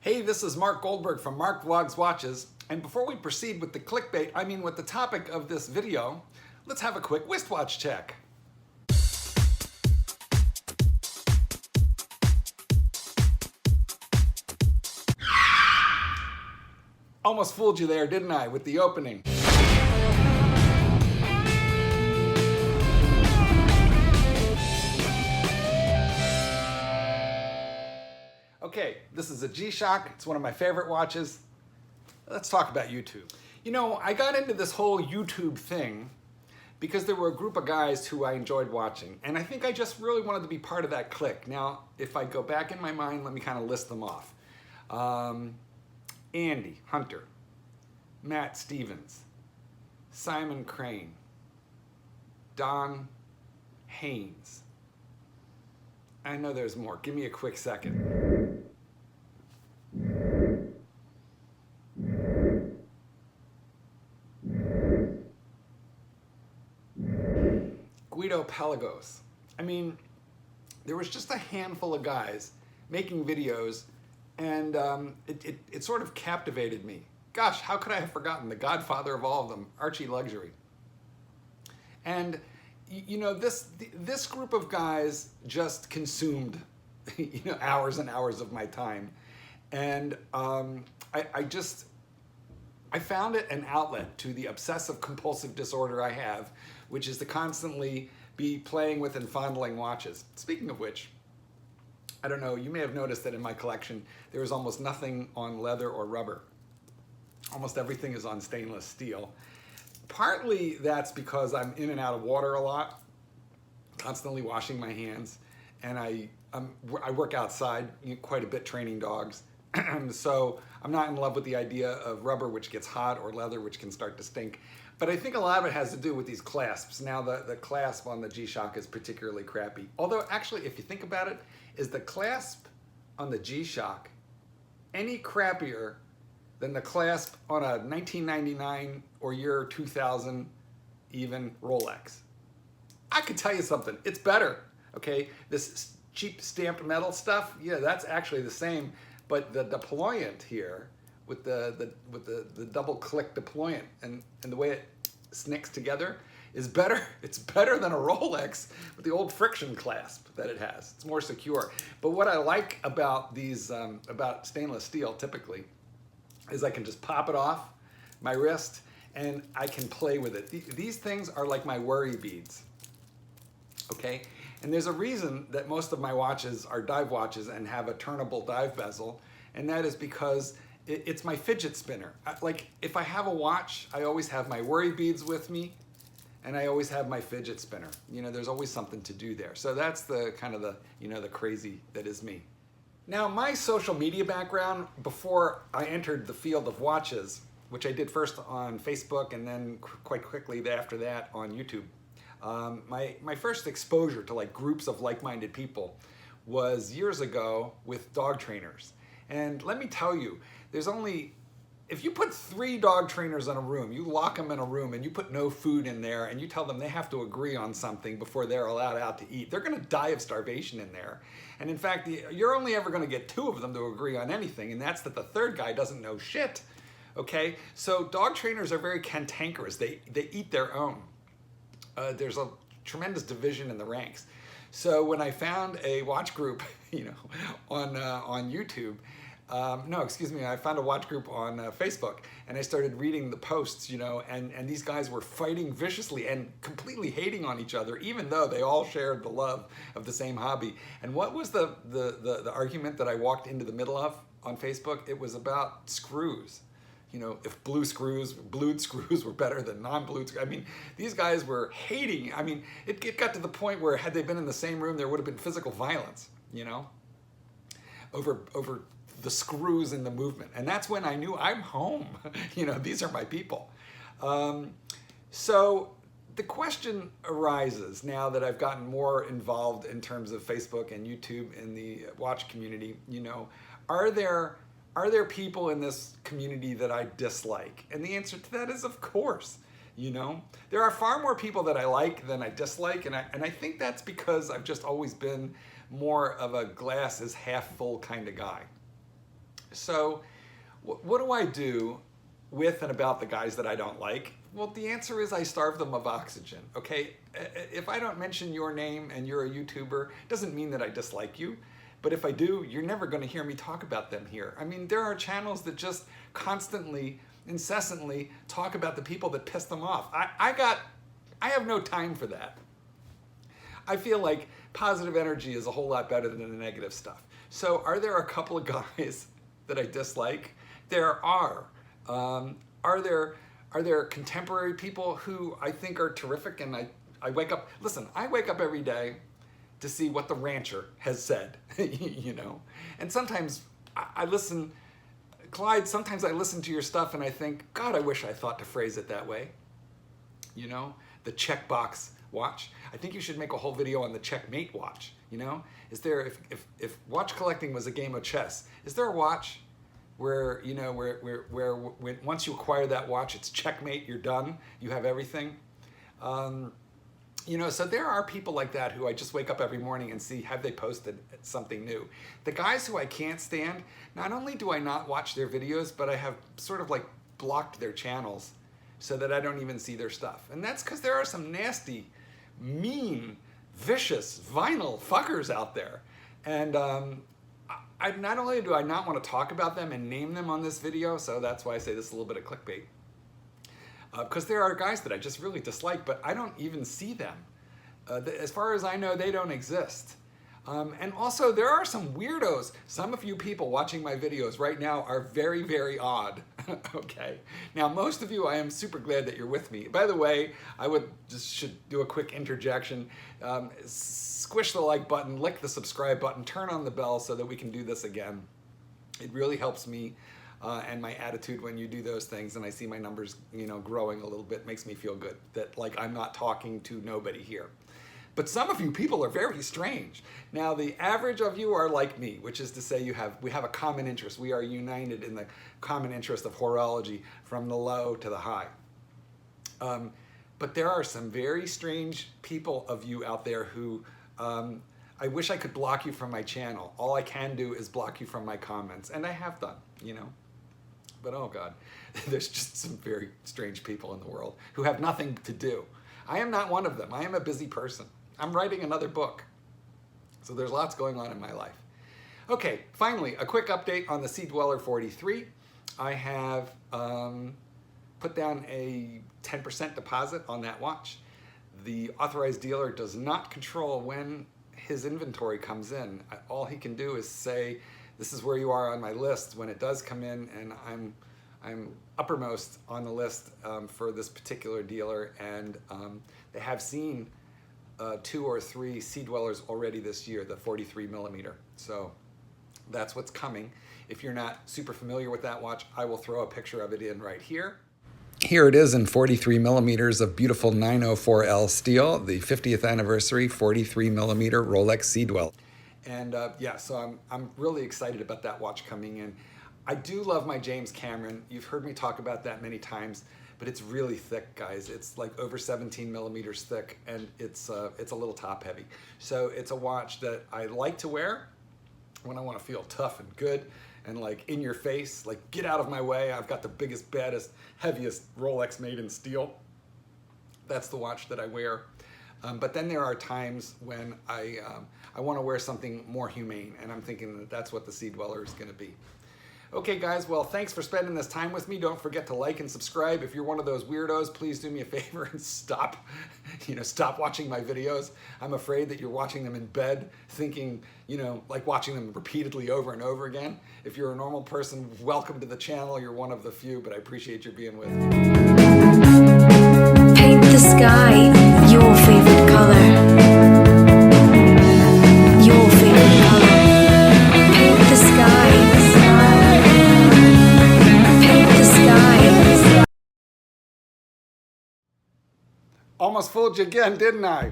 Hey, this is Mark Goldberg from Mark Vlogs Watches, and before we proceed with the clickbait, I mean with the topic of this video, let's have a quick wristwatch check. Almost fooled you there, didn't I, with the opening? Okay, this is a G-Shock. It's one of my favorite watches. Let's talk about YouTube. You know, I got into this whole YouTube thing because there were a group of guys who I enjoyed watching, and I think I just really wanted to be part of that clique. Now, if I go back in my mind, let me kind of list them off. Andy Hunter, Matt Stevens, Simon Crane, Don Haynes. I know there's more. Give me a quick second. Guido Pelagos. I mean, there was just a handful of guys making videos, and it sort of captivated me. Gosh, how could I have forgotten the godfather of all of them, Archie Luxury? And you know, this group of guys just consumed, you know, hours and hours of my time, and I found it an outlet to the obsessive compulsive disorder I have, which is to constantly be playing with and fondling watches. Speaking of which, I don't know, you may have noticed that in my collection there is almost nothing on leather or rubber. Almost everything is on stainless steel. Partly that's because I'm in and out of water a lot, constantly washing my hands, and I work outside quite a bit training dogs. So I'm not in love with the idea of rubber, which gets hot, or leather, which can start to stink. But I think a lot of it has to do with these clasps. Now the clasp on the G-Shock is particularly crappy. Although actually, if you think about it, is the clasp on the G-Shock any crappier than the clasp on a 1999 or year 2000 even Rolex? I could tell you something, it's better, okay? This cheap stamped metal stuff, yeah, that's actually the same, but the deployant here with the double click deployant and the way it snicks together is better. It's better than a Rolex with the old friction clasp that it has. It's more secure. But what I like about these, about stainless steel typically, is I can just pop it off my wrist and I can play with it. These things are like my worry beads, okay? And there's a reason that most of my watches are dive watches and have a turnable dive bezel, and that is because it's my fidget spinner. Like, if I have a watch, I always have my worry beads with me, and I always have my fidget spinner. You know, there's always something to do there. So that's the kind of the, you know, the crazy that is me. Now, my social media background before I entered the field of watches, which I did first on Facebook and then quite quickly after that on YouTube, my first exposure to like groups of like-minded people was years ago with dog trainers. And let me tell you, there's only, if you put 3 dog trainers in a room, you lock them in a room and you put no food in there and you tell them they have to agree on something before they're allowed out to eat, they're gonna die of starvation in there. And in fact, you're only ever gonna get 2 of them to agree on anything, and that's that the third guy doesn't know shit, okay? So dog trainers are very cantankerous. They eat their own. There's a tremendous division in the ranks. So when I found a watch group, you know, on YouTube, no, excuse me, I found a watch group on Facebook, and I started reading the posts, you know, and these guys were fighting viciously and completely hating on each other, even though they all shared the love of the same hobby. And what was the argument that I walked into the middle of on Facebook? It was about screws. You know, if blued screws were better than non-blued screws. I mean, these guys were hating. I mean, it got to the point where had they been in the same room, there would have been physical violence, you know, over the screws in the movement. And that's when I knew I'm home. You know, these are my people. So the question arises now that I've gotten more involved in terms of Facebook and YouTube in the watch community, you know, are there people in this community that I dislike? And the answer to that is of course. You know, there are far more people that I like than I dislike, and I think that's because I've just always been more of a glass is half full kind of guy. So what do I do with and about the guys that I don't like? Well, the answer is I starve them of oxygen, okay? If I don't mention your name and you're a YouTuber, doesn't mean that I dislike you. But if I do, you're never going to hear me talk about them here. I mean, there are channels that just constantly, incessantly talk about the people that piss them off. I have no time for that. I feel like positive energy is a whole lot better than the negative stuff. So are there a couple of guys that I dislike? There are. Are there contemporary people who I think are terrific, and I wake up, listen, I wake up every day to see what the rancher has said, you know? And sometimes I listen, Clyde, sometimes I listen to your stuff and I think, God, I wish I thought to phrase it that way. You know, the checkbox watch. I think you should make a whole video on the checkmate watch, you know? Is there, if watch collecting was a game of chess, is there a watch where, you know, where once you acquire that watch, it's checkmate, you're done, you have everything? You know, so there are people like that who I just wake up every morning and see, have they posted something new? The guys who I can't stand, not only do I not watch their videos, but I have sort of like blocked their channels so that I don't even see their stuff. And that's because there are some nasty, mean, vicious, vinyl fuckers out there. And I not only do I not want to talk about them and name them on this video, so that's why I say this is a little bit of clickbait, because there are guys that I just really dislike, but I don't even see them. As far as I know, they don't exist. And also, there are some weirdos. Some of you people watching my videos right now are very, very odd. Okay. Now, most of you, I am super glad that you're with me. By the way, I should do a quick interjection. Squish the like button, lick the subscribe button, turn on the bell so that we can do this again. It really helps me and my attitude when you do those things, and I see my numbers, you know, growing a little bit. Makes me feel good that like I'm not talking to nobody here. But some of you people are very strange. Now, the average of you are like me, which is to say we have a common interest. We are united in the common interest of horology from the low to the high. But there are some very strange people of you out there who I wish I could block you from my channel. All I can do is block you from my comments, and I have done, you know. But oh God, there's just some very strange people in the world who have nothing to do. I am not one of them. I am a busy person. I'm writing another book. So there's lots going on in my life. Okay, finally, a quick update on the Sea Dweller 43. I have put down a 10% deposit on that watch. The authorized dealer does not control when his inventory comes in. All he can do is say, this is where you are on my list when it does come in, and I'm uppermost on the list for this particular dealer, and they have seen 2 or 3 Sea Dwellers already this year, the 43 millimeter. So that's what's coming. If you're not super familiar with that watch, I will throw a picture of it in right here. Here it is in 43 millimeters of beautiful 904L steel, the 50th anniversary 43 millimeter Rolex Sea Dweller. And yeah, so I'm really excited about that watch coming in. I do love my James Cameron. You've heard me talk about that many times, but it's really thick, guys. It's like over 17 millimeters thick, and it's a little top heavy. So it's a watch that I like to wear when I want to feel tough and good and like in your face, like get out of my way. I've got the biggest, baddest, heaviest Rolex made in steel. That's the watch that I wear. But then there are times when I want to wear something more humane, and I'm thinking that that's what the Sea Dweller is going to be. Okay, guys, well, thanks for spending this time with me. Don't forget to like and subscribe. If you're one of those weirdos, please do me a favor and stop watching my videos. I'm afraid that you're watching them in bed, thinking, like watching them repeatedly over and over again. If you're a normal person, welcome to the channel. You're one of the few, but I appreciate you being with me. Paint the sky your favorite color. Your favorite color. Paint the sky. Paint the sky. Almost fooled you again, didn't I?